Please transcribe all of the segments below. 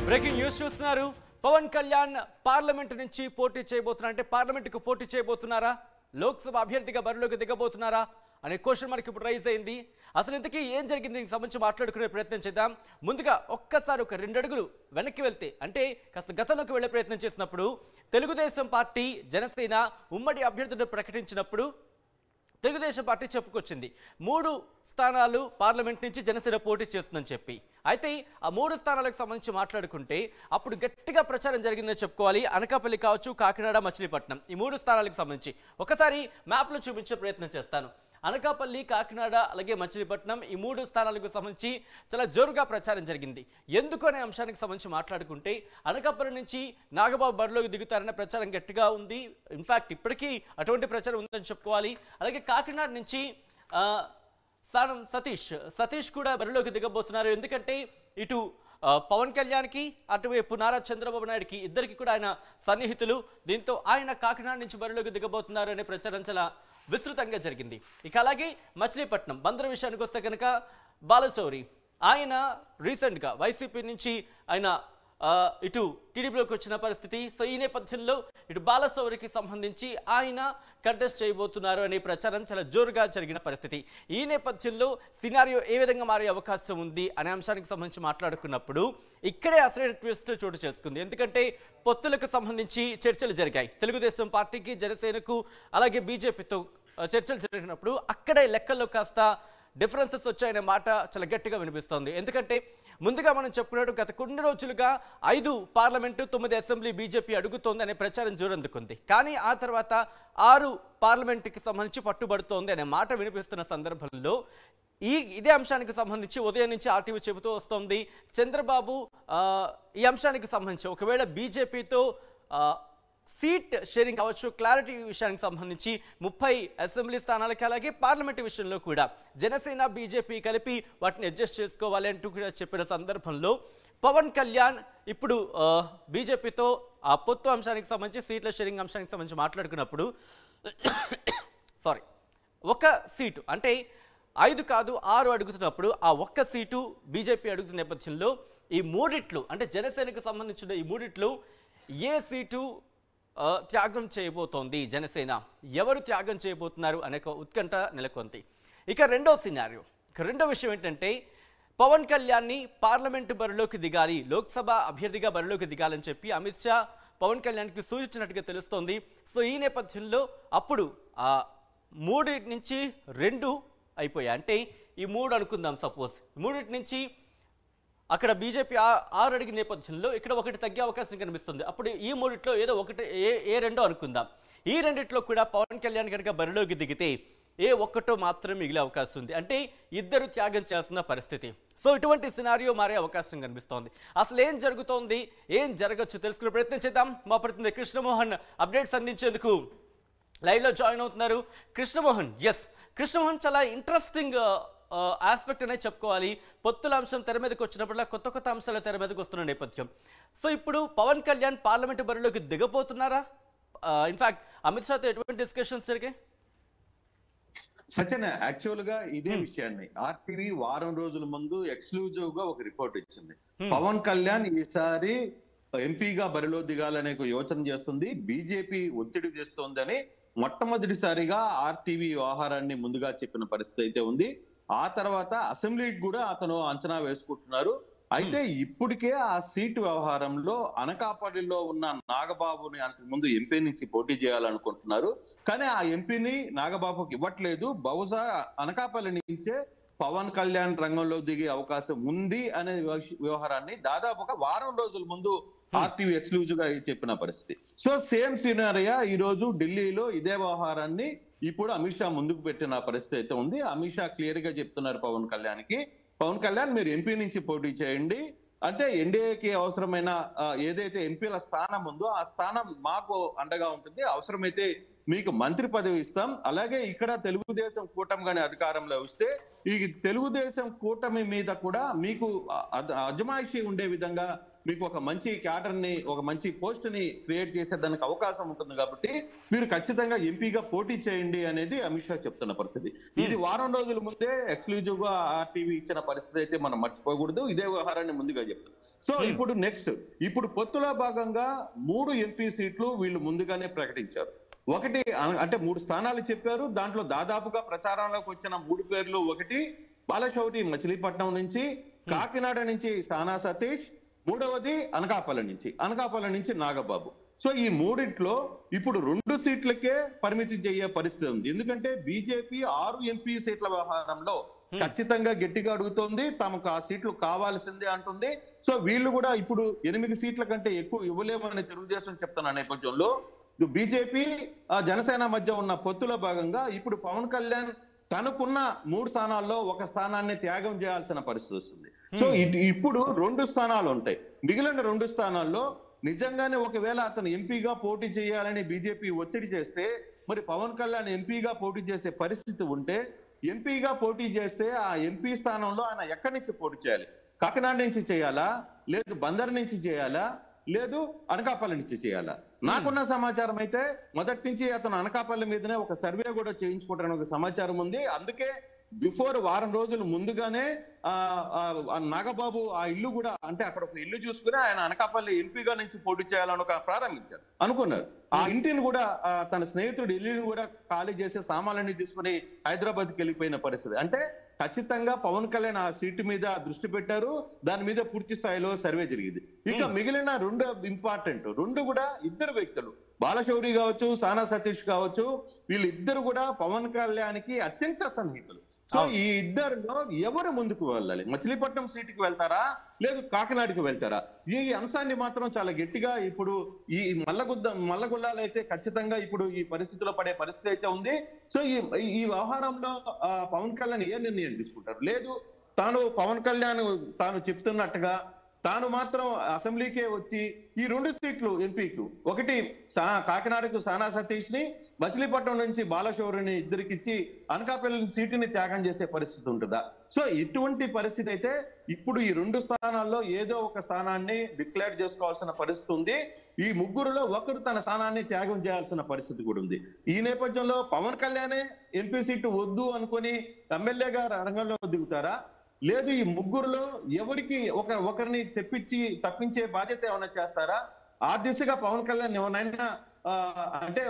Breaking news చూస్తున్నారు. Pawan Kalyan parliament నుంచి పోటీ చేయబోతున్నారు. అంటే పార్లమెంటుకు పోటీ చేయబోతున్నారా, లోక్సభ అభ్యర్థిగా బరిలోకి దిగబోతున్నారా అనే క్వశ్చన్ మనకి ఇప్పుడు రైజ్ అయింది. అసలు ఇంతకీ ఏం జరిగింది దీనికి సంబంధించి మాట్లాడుకునే ప్రయత్నం చేద్దాం. ముందుగా ఒక్కసారి ఒక 2 అడుగులు వెనక్కి వెళ్తే, అంటే కాస్త గతంలోకి వెళ్లే ప్రయత్నం చేసినప్పుడు తెలుగుదేశం పార్టీ జనసేన ఉమ్మడి అభ్యర్థులను ప్రకటించినప్పుడు తెలుగుదేశం పార్టీ చెప్పుకొచ్చింది 3 స్థానాలు పార్లమెంట్ నుంచి జనసేన పోటీ చేస్తుందని చెప్పి. అయితే ఆ 3 స్థానాలకు సంబంధించి మాట్లాడుకుంటే అప్పుడు గట్టిగా ప్రచారం జరిగిందని చెప్పుకోవాలి. అనకాపల్లి కావచ్చు, కాకినాడ, మచిలీపట్నం, ఈ 3 స్థానాలకు సంబంధించి ఒకసారి మ్యాప్లో చూపించే ప్రయత్నం చేస్తాను. అనకాపల్లి, కాకినాడ, అలాగే మచిలీపట్నం, ఈ 3 స్థానాలకు సంబంధించి చాలా జోరుగా ప్రచారం జరిగింది. ఎందుకు అనే అంశానికి సంబంధించి మాట్లాడుకుంటే అనకాపల్లి నుంచి నాగబాబు బరిలోకి దిగుతారనే ప్రచారం గట్టిగా ఉంది. ఇన్ఫాక్ట్ ఇప్పటికీ అటువంటి ప్రచారం ఉందని చెప్పుకోవాలి. అలాగే కాకినాడ నుంచి సానం సతీష్ కూడా బరిలోకి దిగబోతున్నారు. ఎందుకంటే ఇటు పవన్ కళ్యాణ్కి, అటువైపు నారా చంద్రబాబు నాయుడుకి ఇద్దరికి కూడా ఆయన సన్నిహితులు. దీంతో ఆయన కాకినాడ నుంచి బరిలోకి దిగబోతున్నారు అనే ప్రచారం చాలా విస్తృతంగా జరిగింది. ఇక అలాగే మచిలీపట్నం బందరు విషయానికి వస్తే కనుక బాలశౌరి ఆయన రీసెంట్గా వైసీపీ నుంచి ఆయన ఇటు టీడీపీలోకి వచ్చిన పరిస్థితి. సో ఈ నేపథ్యంలో ఇటు బాలశౌరికి సంబంధించి ఆయన కంటెస్ట్ చేయబోతున్నారు అనే ప్రచారం చాలా జోరుగా జరిగిన పరిస్థితి. ఈ నేపథ్యంలో సినారియో ఏ విధంగా మారే అవకాశం ఉంది అనే అంశానికి సంబంధించి మాట్లాడుకున్నప్పుడు ఇక్కడే అసలైన ట్విస్ట్ చోటు చేసుకుంది. ఎందుకంటే పొత్తులకు సంబంధించి చర్చలు జరిగాయి. తెలుగుదేశం పార్టీకి, జనసేనకు, అలాగే బీజేపీతో చర్చలు జరిగినప్పుడు అక్కడే లెక్కల్లో కాస్త డిఫరెన్సెస్ వచ్చాయనే మాట చాలా గట్టిగా వినిపిస్తోంది. ఎందుకంటే ముందుగా మనం చెప్పుకున్నట్టు గత కొన్ని రోజులుగా 5 పార్లమెంటు, 9 అసెంబ్లీ బీజేపీ అడుగుతోంది అనే ప్రచారం జోరందుకుంది. కానీ ఆ తర్వాత 6 పార్లమెంటుకి సంబంధించి పట్టుబడుతోంది అనే మాట వినిపిస్తున్న సందర్భంలో ఇదే అంశానికి సంబంధించి ఉదయం నుంచి ఆర్టీవీ చెబుతూ వస్తోంది. చంద్రబాబు ఈ అంశానికి సంబంధించి ఒకవేళ బీజేపీతో సీట్ షేరింగ్ కావచ్చు, క్లారిటీ విషయానికి సంబంధించి 30 అసెంబ్లీ స్థానాలకి, అలాగే పార్లమెంటు విషయంలో కూడా జనసేన, బీజేపీ కలిపి వాటిని అడ్జస్ట్ చేసుకోవాలి అంటూ కూడా చెప్పిన సందర్భంలో పవన్ కళ్యాణ్ ఇప్పుడు బీజేపీతో ఆ పొత్తు అంశానికి సంబంధించి, సీట్ల షేరింగ్ అంశానికి సంబంధించి మాట్లాడుకున్నప్పుడు ఒక సీటు అంటే 5 కాదు 6 అడుగుతున్నప్పుడు ఆ ఒక్క సీటు బీజేపీ అడుగుతున్న నేపథ్యంలో ఈ 3 అంటే జనసేనకు సంబంధించిన ఈ 3 ఏ సీటు త్యాగం చేయబోతోంది జనసేన, ఎవరు త్యాగం చేయబోతున్నారు అనే ఉత్కంఠ నెలకొంది. ఇక రెండో విషయం ఏంటంటే పవన్ కళ్యాణ్ని పార్లమెంటు బరిలోకి దిగాలి, లోక్సభ అభ్యర్థిగా బరిలోకి దిగాలని చెప్పి అమిత్ షా పవన్ కళ్యాణ్కి సూచించినట్టుగా తెలుస్తోంది. సో ఈ నేపథ్యంలో అప్పుడు 3 నుంచి 2 అయిపోయాయి. అంటే ఈ 3 అనుకుందాం, సపోజ్ 3 నుంచి అక్కడ బీజేపీ 6 అడిగిన నేపథ్యంలో ఇక్కడ 1 తగ్గే అవకాశం కనిపిస్తుంది. అప్పుడు ఈ 3లో ఏదో ఒకటి ఏ 2 అనుకుందాం. ఈ 2లో కూడా పవన్ కళ్యాణ్ కనుక బరిలోకి దిగితే ఏ 1 మాత్రం మిగిలే అవకాశం ఉంది. అంటే ఇద్దరు త్యాగం చేస్తున్న పరిస్థితి. సో ఇటువంటి సినారియో మారే అవకాశం కనిపిస్తోంది. అసలు ఏం జరుగుతోంది, ఏం జరగచ్చు తెలుసుకునే ప్రయత్నం చేద్దాం. మా ప్రతినిధి కృష్ణమోహన్ అప్డేట్స్ అందించేందుకు లైవ్లో జాయిన్ అవుతున్నారు. కృష్ణమోహన్, చాలా ఇంట్రెస్టింగ్ ఆస్పెక్ట్ అనేది చెప్పుకోవాలి. పొత్తుల అంశం తెర మీదకి వచ్చినప్పుడల్లా కొత్త అంశాల తెర మీదకి వస్తున్న నేపథ్యం. సో ఇప్పుడు పవన్ కళ్యాణ్ పార్లమెంటు బరిలోకి దిగబోతున్నారా? ఇన్ఫాక్ట్ అమిత్ షాతో ఎటువంటి డిస్కషన్స్ జరిగాయి? సత్యన, యాక్చువల్ గా ఇదే విషయాన్ని ఆర్టీవీ వారం రోజుల ముందు ఎక్స్క్లూజివ్ గా ఒక రిపోర్ట్ ఇచ్చింది. పవన్ కళ్యాణ్ ఈసారి ఎంపీగా బరిలో దిగాలనే యోచన చేస్తుంది, బీజేపీ ఒత్తిడి చేస్తోందని మొట్టమొదటిసారిగా ఆర్టీవీ వ్యవహారాన్ని ముందుగా చెప్పిన పరిస్థితి అయితే ఉంది. ఆ తర్వాత అసెంబ్లీకి కూడా అతను అంచనా వేసుకుంటున్నారు. అయితే ఇప్పటికే ఆ సీటు వ్యవహారంలో అనకాపల్లిలో ఉన్న నాగబాబుని అంతకుముందు ఎంపీ నుంచి పోటీ చేయాలనుకుంటున్నారు. కానీ ఆ ఎంపీని నాగబాబుకి ఇవ్వట్లేదు. బహుశా అనకాపల్లి నుంచే పవన్ కళ్యాణ్ రంగంలో దిగే అవకాశం ఉంది అనే వ్యవహారాన్ని దాదాపుగా వారం రోజుల ముందు ఆర్టీవీ ఎక్స్క్లూజివ్ గా చెప్పిన పరిస్థితి. సో సేమ్ సినారియా ఈ రోజు ఢిల్లీలో ఇదే వ్యవహారాన్ని ఇప్పుడు అమిత్ షా ముందుకు పెట్టిన పరిస్థితి అయితే ఉంది. అమిత్ షా క్లియర్ గా చెప్తున్నారు పవన్ కళ్యాణ్ మీరు ఎంపీ నుంచి పోటీ చేయండి, అంటే ఎన్డీఏకి అవసరమైన ఏదైతే ఎంపీల స్థానం ఉందో ఆ స్థానం మాకు అండగా ఉంటుంది, అవసరమైతే మీకు మంత్రి పదవి ఇస్తాం. అలాగే ఇక్కడ తెలుగుదేశం కూటమి గాని అధికారంలో వస్తే ఈ తెలుగుదేశం కూటమి మీద కూడా మీకు అజమాయిషీ ఉండే విధంగా మీకు ఒక మంచి క్యాడర్ ని, ఒక మంచి పోస్ట్ ని క్రియేట్ చేసేదానికి అవకాశం ఉంటుంది కాబట్టి మీరు ఖచ్చితంగా ఎంపీగా పోటీ చేయండి అనేది అమిత్ షా చెప్తున్న పరిస్థితి. ఇది వారం రోజుల ముందే ఎక్స్క్లూజివ్ గా ఆర్టీవీ ఇచ్చిన పరిస్థితి అయితే మనం మర్చిపోకూడదు. ఇదే వ్యవహారాన్ని ముందుగా చెప్తాం. సో ఇప్పుడు నెక్స్ట్, ఇప్పుడు పొత్తులో భాగంగా 3 ఎంపీ సీట్లు వీళ్ళు ముందుగానే ప్రకటించారు. ఒకటి అంటే 3 స్థానాలు చెప్పారు. దాంట్లో దాదాపుగా ప్రచారంలోకి వచ్చిన 3 పేర్లు, ఒకటి బాలశౌరి మచిలీపట్నం నుంచి, కాకినాడ నుంచి సానా సతీష్, మూడవది అనకాపల్లి నుంచి నాగబాబు. సో ఈ మూడింట్లో ఇప్పుడు 2 సీట్లకే పరిమితి చేయ పరిస్థితి ఉంది. ఎందుకంటే బీజేపీ 6 ఎంపీ సీట్ల వ్యవహారంలో ఖచ్చితంగా గట్టిగా అడుగుతోంది. తమకు ఆ సీట్లు కావాల్సిందే అంటుంది. సో వీళ్ళు కూడా ఇప్పుడు 8 సీట్ల కంటే ఎక్కువ ఇవ్వలేమని తెలుగుదేశం చెప్తున్న నేపథ్యంలో బీజేపీ జనసేన మధ్య ఉన్న పొత్తులో భాగంగా ఇప్పుడు పవన్ కళ్యాణ్ తనకున్న 3 స్థానాల్లో ఒక స్థానాన్ని త్యాగం చేయాల్సిన పరిస్థితి వస్తుంది. సో ఇప్పుడు 2 స్థానాలు ఉంటాయి. మిగిలిన 2 స్థానాల్లో నిజంగానే ఒకవేళ అతను ఎంపీగా పోటీ చేయాలని బీజేపీ ఒత్తిడి చేస్తే, మరి పవన్ కళ్యాణ్ ఎంపీగా పోటీ చేసే పరిస్థితి ఉంటే, ఎంపీగా పోటీ చేస్తే ఆ ఎంపీ స్థానంలో ఆయన ఎక్కడి నుంచి పోటీ చేయాలి? కాకినాడ నుంచి చేయాలా, లేదు బందర్ నుంచి చేయాలా, లేదు అనకాపల్లి నుంచి చేయాలా? నాకున్న సమాచారం అయితే మొదటి నుంచి అతను అనకాపల్లి మీదనే ఒక సర్వే కూడా చేయించుకుంటారని ఒక సమాచారం ఉంది. అందుకే బిఫోర్ వారం రోజులు ముందుగానే నాగబాబు ఆ ఇల్లు కూడా, అంటే అక్కడ ఒక ఇల్లు చూసుకుని ఆయన అనకాపల్లి ఎంపీగా నుంచి పోటీ చేయాలని ఒక ప్రారంభించారు అనుకున్నారు. ఆ ఇంటిని కూడా తన స్నేహితుడు ఇల్లుని కూడా ఖాళీ చేసి సామాన్లన్నీ తీసుకుని హైదరాబాద్కి వెళ్ళిపోయిన పరిస్థితి. అంటే ఖచ్చితంగా పవన్ కళ్యాణ్ ఆ సీటు మీద దృష్టి పెట్టారు. దాని మీద పూర్తి స్థాయిలో సర్వే జరిగింది. ఇక మిగిలిన 2 ఇంపార్టెంట్, 2 కూడా ఇద్దరు వ్యక్తులు, బాలశౌరి కావచ్చు, సానా సతీష్ కావచ్చు, వీళ్ళిద్దరు కూడా పవన్ కళ్యాణ్కి అత్యంత సన్నిహితులు. సో ఈ ఇద్దరిలో ఎవరు ముందుకు వెళ్ళాలి? మచిలీపట్నం సీటుకి వెళ్తారా, లేదు కాకినాడకి వెళ్తారా? ఈ అంశాన్ని మాత్రం చాలా గట్టిగా ఇప్పుడు ఈ మల్లగుల్లాలు అయితే ఖచ్చితంగా ఇప్పుడు ఈ పరిస్థితిలో పడే పరిస్థితి అయితే ఉంది. సో ఈ వ్యవహారంలో పవన్ కళ్యాణ్ ఏ నిర్ణయం తీసుకుంటారు? లేదు పవన్ కళ్యాణ్ తాను చెప్తున్నట్టుగా తాను మాత్రం అసెంబ్లీకే వచ్చి ఈ 2 సీట్లు ఎంపీకు, ఒకటి కాకినాడకు సానా సతీష్ ని, మచిలీపట్నం నుంచి బాలశౌరిని ఇద్దరికిచ్చి అనకాపల్లి సీటుని త్యాగం చేసే పరిస్థితి ఉంటుందా? సో ఇటువంటి పరిస్థితి అయితే ఇప్పుడు ఈ 2 స్థానాల్లో ఏదో ఒక స్థానాన్ని డిక్లేర్ చేసుకోవాల్సిన పరిస్థితి ఉంది. ఈ ముగ్గురులో ఒకరు తన స్థానాన్ని త్యాగం చేయాల్సిన పరిస్థితి కూడా ఉంది. ఈ నేపథ్యంలో పవన్ కళ్యాణే ఎంపీ సీటు వద్దు అనుకుని ఎమ్మెల్యేగా రంగంలో దిగుతారా, లేదు ఈ ముగ్గురులో ఎవరికి ఒకరిని తప్పించే బాధ్యత ఏమైనా చేస్తారా? ఆ దిశగా పవన్ కళ్యాణ్ ఏమైనా అంటే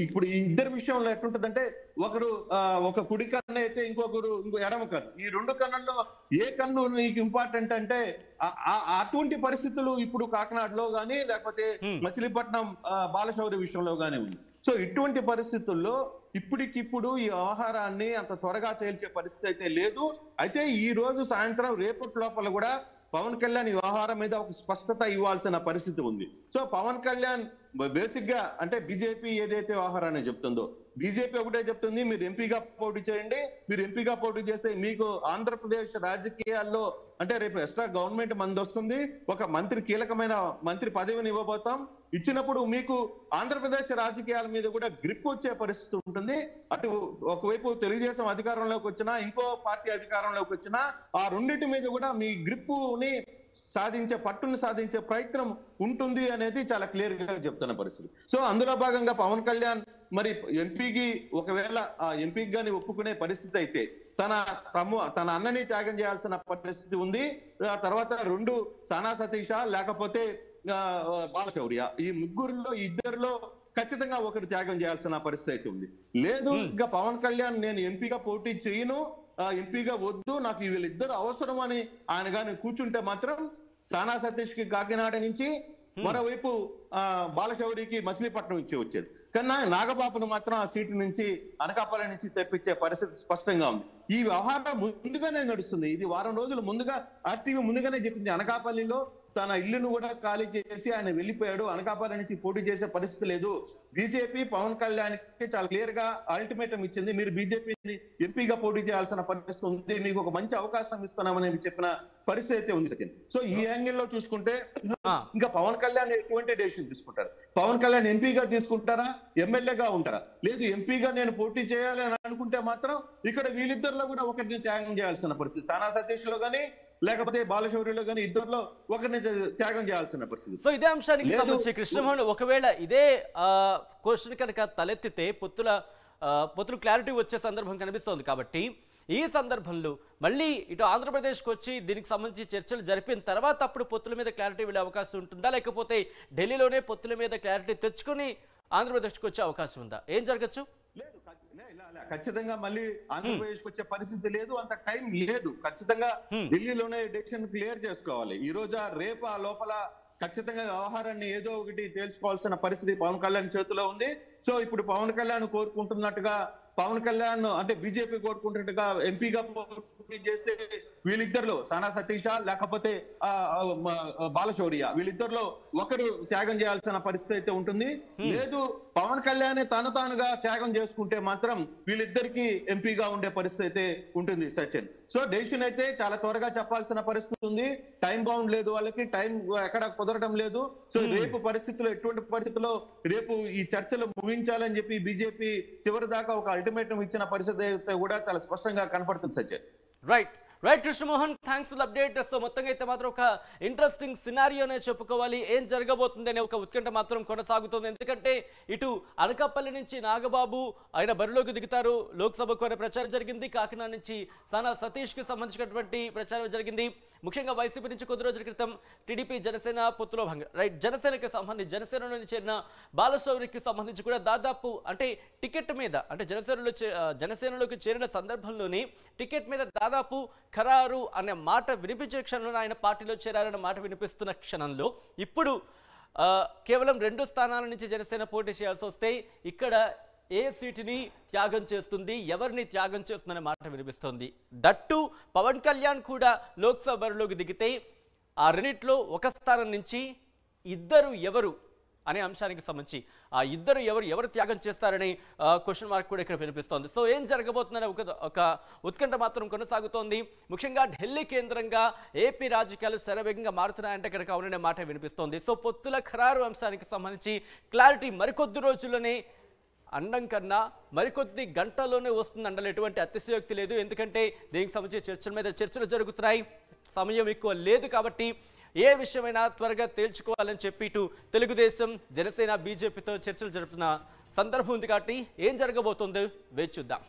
ఇప్పుడు ఈ ఇద్దరి విషయంలో ఎట్లుంటదంటే, ఒకరు ఒక కుడి కన్ను అయితే ఇంకో ఎడమ కన్ను. ఈ 2 కన్నుల్లో ఏ కన్ను నీకు ఇంపార్టెంట్ అంటే అటువంటి పరిస్థితులు ఇప్పుడు కాకినాడలో గానీ లేకపోతే మచిలీపట్నం బాలశౌరి విషయంలో గానీ ఉంది. సో ఇటువంటి పరిస్థితుల్లో ఇప్పటికిప్పుడు ఈ వ్యవహారాన్ని అంత త్వరగా తేల్చే పరిస్థితి అయితే లేదు. అయితే ఈ రోజు సాయంత్రం రేపటి లోపల కూడా పవన్ కళ్యాణ్ ఈ వ్యవహారం మీద ఒక స్పష్టత ఇవ్వాల్సిన పరిస్థితి ఉంది. సో పవన్ కళ్యాణ్ బేసిక్ గా అంటే బీజేపీ ఏదైతే వ్యవహారాన్ని చెప్తుందో, బీజేపీ ఒకటే చెప్తుంది, మీరు ఎంపీగా పోటీ చేయండి, మీరు ఎంపీగా పోటీ చేస్తే మీకు ఆంధ్రప్రదేశ్ రాజకీయాల్లో అంటే రేపు ఎక్స్ట్రా గవర్నమెంట్ మంది వస్తుంది, ఒక కీలకమైన మంత్రి పదవిని ఇవ్వబోతాం, ఇచ్చినప్పుడు మీకు ఆంధ్రప్రదేశ్ రాజకీయాల మీద కూడా గ్రిప్ వచ్చే పరిస్థితి ఉంటుంది. అటు ఒకవైపు తెలుగుదేశం అధికారంలోకి వచ్చినా, ఇంకో పార్టీ అధికారంలోకి వచ్చినా ఆ రెండింటి మీద కూడా మీ గ్రిప్పుని పట్టును సాధించే ప్రయత్నం ఉంటుంది అనేది చాలా క్లియర్ గా చెప్తున్న పరిస్థితి. సో అందులో భాగంగా పవన్ కళ్యాణ్ మరి ఎంపీకి ఒకవేళ ఆ ఎంపీకి గాని ఒప్పుకునే పరిస్థితి అయితే తన అన్నని త్యాగం చేయాల్సిన పరిస్థితి ఉంది. ఆ తర్వాత 2 సానా సతీష లేకపోతే బాలశౌర్య, ఈ ముగ్గురులో ఇద్దరిలో ఖచ్చితంగా ఒకరు త్యాగం చేయాల్సిన పరిస్థితి అయితే ఉంది. లేదు ఇంకా పవన్ కళ్యాణ్ నేను ఎంపీగా పోటీ చేయను, ఎంపీగా వద్దు, నాకు వీళ్ళిద్దరు అవసరం అని ఆయన గాని కూర్చుంటే మాత్రం సానా సతీష్ కి కాకినాడ నుంచి, మరోవైపు బాలశౌరికి మచిలీపట్నం నుంచి వచ్చేది. కన్నా నాగబాబును మాత్రం ఆ సీటు నుంచి అనకాపల్లి నుంచి తెప్పించే పరిస్థితి స్పష్టంగా ఉంది. ఈ వ్యవహారం ముందుగానే నడుస్తుంది. ఇది వారం రోజులు ముందుగా ఆర్టీవీ ముందుగానే చెప్పింది. అనకాపల్లిలో తన ఇల్లును కూడా ఖాళీ చేసి ఆయన వెళ్ళిపోయాడు, అనకాపల్లి నుంచి పోటీ చేసే పరిస్థితి లేదు. బీజేపీ పవన్ కళ్యాణ్ కి చాలా క్లియర్ గా అల్టిమేటం ఇచ్చింది, మీరు బీజేపీని ఎంపీగా పోటీ చేయాల్సిన పరిస్థితి ఉంది, మీకు ఒక మంచి అవకాశం ఇస్తున్నామని చెప్పిన పరిస్థితి అయితే ఉంది సెకండ్. సో ఈ యాంగిల్ లో చూసుకుంటే ఇంకా పవన్ కళ్యాణ్ ఎటువంటి డెసిషన్ తీసుకుంటారు? పవన్ కళ్యాణ్ ఎంపీగా తీసుకుంటారా, ఎమ్మెల్యేగా ఉంటారా? లేదు ఎంపీగా నేను పోటీ చేయాలి అని అనుకుంటే మాత్రం ఇక్కడ వీళ్ళిద్దరిలో కూడా ఒకరిని త్యాగం చేయాల్సిన పరిస్థితి. సానా సతీష్ లో గానీ లేకపోతే బాలశౌరిలో గానీ ఇద్దరిలో ఒకరిని త్యాగం చేయాల్సిన పరిస్థితి. సో ఇదే అంశానికి సంబంధించి కృష్ణమోహన్ ఒకవేళ ఇదే క్వశ్చన్ కనుక తలెత్తితే పొత్తులు క్లారిటీ వచ్చే సందర్భం కనిపిస్తోంది. కాబట్టి ఈ సందర్భంలో మళ్ళీ ఇటు ఆంధ్రప్రదేశ్కి వచ్చి దీనికి సంబంధించి చర్చలు జరిపిన తర్వాత అప్పుడు పొత్తుల మీద క్లారిటీ వెళ్ళే అవకాశం ఉంటుందా, లేకపోతే ఢిల్లీలోనే పొత్తుల మీద క్లారిటీ తెచ్చుకొని ఆంధ్రప్రదేశ్కి వచ్చే అవకాశం ఉందా? ఏం జరగచ్చు? లేదు, ఖచ్చితంగా మళ్ళీ ఆంధ్రప్రదేశ్కి వచ్చే పరిస్థితి లేదు, అంత టైం లేదు. ఖచ్చితంగా ఢిల్లీలోనే డెసిషన్ క్లియర్ చేసుకోవాలి. ఈ రోజు రేపు ఆ లోపల ఖచ్చితంగా వ్యవహారాన్ని ఏదో ఒకటి తేల్చుకోవాల్సిన పరిస్థితి పవన్ కళ్యాణ్ చేతిలో ఉంది. సో ఇప్పుడు పవన్ కళ్యాణ్ కోరుకుంటున్నట్టుగా పవన్ కళ్యాణ్ అంటే బీజేపీ కోరుకుంటున్నట్టుగా ఎంపీగా పోటీ చేస్తే వీళ్ళిద్దరిలో సానా సతీష లేకపోతే బాలశౌర్య వీళ్ళిద్దరిలో ఒకరు త్యాగం చేయాల్సిన పరిస్థితి అయితే ఉంటుంది. లేదు పవన్ కళ్యాణ్ తానుగా త్యాగం చేసుకుంటే మాత్రం వీళ్ళిద్దరికి ఎంపీగా ఉండే పరిస్థితి అయితే ఉంటుంది సచిన్. సో డెసిషన్ అయితే చాలా త్వరగా చెప్పాల్సిన పరిస్థితి ఉంది. టైం బౌండ్ లేదు, వాళ్ళకి టైం ఎక్కడ కుదరడం లేదు. సో రేపు పరిస్థితుల్లో ఎటువంటి పరిస్థితుల్లో రేపు ఈ చర్చలు ముగించాలని చెప్పి బీజేపీ చివరి దాకా ఒక అల్టిమేటం ఇచ్చిన పరిస్థితి అయితే కూడా చాలా స్పష్టంగా కనపడుతుంది Sachin. Right Krishnamohan, thanks for the update. So మొత్తంగా అయితే మాత్రం ఒక ఇంట్రెస్టింగ్ సినారియోనే చెప్పుకోవాలి. ఏం జరగబోతుంది అనే ఒక ఉత్కంఠ మాత్రం కొనసాగుతుంది. ఎందుకంటే ఇటు అనకాపల్లి నుంచి నాగబాబు ఆయన బరిలోకి దిగుతారు, లోక్సభకు అనే ప్రచారం జరిగింది. కాకినాడ నుంచి సానా సతీష్కి సంబంధించినటువంటి ప్రచారం జరిగింది. ముఖ్యంగా వైసీపీ నుంచి కొద్ది రోజుల క్రితం టీడీపీ జనసేన పొత్తులో భాగంగా జనసేనకి సంబంధించి జనసేనలోని చేరిన బాలశౌరికి సంబంధించి కూడా దాదాపు అంటే టికెట్ మీద అంటే జనసేనలోకి చేరిన సందర్భంలోని టికెట్ మీద దాదాపు ఖరారు అనే మాట వినిపించే క్షణంలో ఆయన పార్టీలో చేరారన్న మాట వినిపిస్తున్న క్షణంలో ఇప్పుడు కేవలం 2 స్థానాల నుంచి జనసేన పోటీ చేయాల్సి వస్తే ఇక్కడ ఏ సీటుని త్యాగం చేస్తుంది, ఎవరిని త్యాగం చేస్తుందనే మాట వినిపిస్తుంది. దట్టు పవన్ కళ్యాణ్ కూడా లోక్సభ బరిలోకి దిగితే ఆ రెండిట్లో ఒక స్థానం నుంచి ఇద్దరు ఎవరు అనే అంశానికి సంబంధించి ఆ ఇద్దరు ఎవరు త్యాగం చేస్తారని క్వశ్చన్ మార్క్ కూడా ఇక్కడ వినిపిస్తోంది. సో ఏం జరగబోతుందనే ఒక ఉత్కంఠ మాత్రం కొనసాగుతోంది. ముఖ్యంగా ఢిల్లీ కేంద్రంగా ఏపీ రాజకీయాలు శరవేగంగా మారుతున్నాయంటే ఇక్కడ అవుననే మాట వినిపిస్తోంది. సో పొత్తుల ఖరారు అంశానికి సంబంధించి క్లారిటీ మరికొద్ది రోజుల్లోనే అండం కన్నా మరికొద్ది గంటల్లోనే వస్తుందండలో ఎటువంటి అతిశయోక్తి లేదు. ఎందుకంటే దీనికి సంబంధించి చర్చల మీద చర్చలు జరుగుతున్నాయి, సమయం ఎక్కువ లేదు. కాబట్టి ఏ విషయమైనా త్వరగా తేల్చుకోవాలని చెప్పి ఇటు తెలుగుదేశం జనసేన బీజేపీతో చర్చలు జరుపుతున్న సందర్భం ఉంది. కాబట్టి ఏం జరగబోతుందో వేచి చూద్దాం.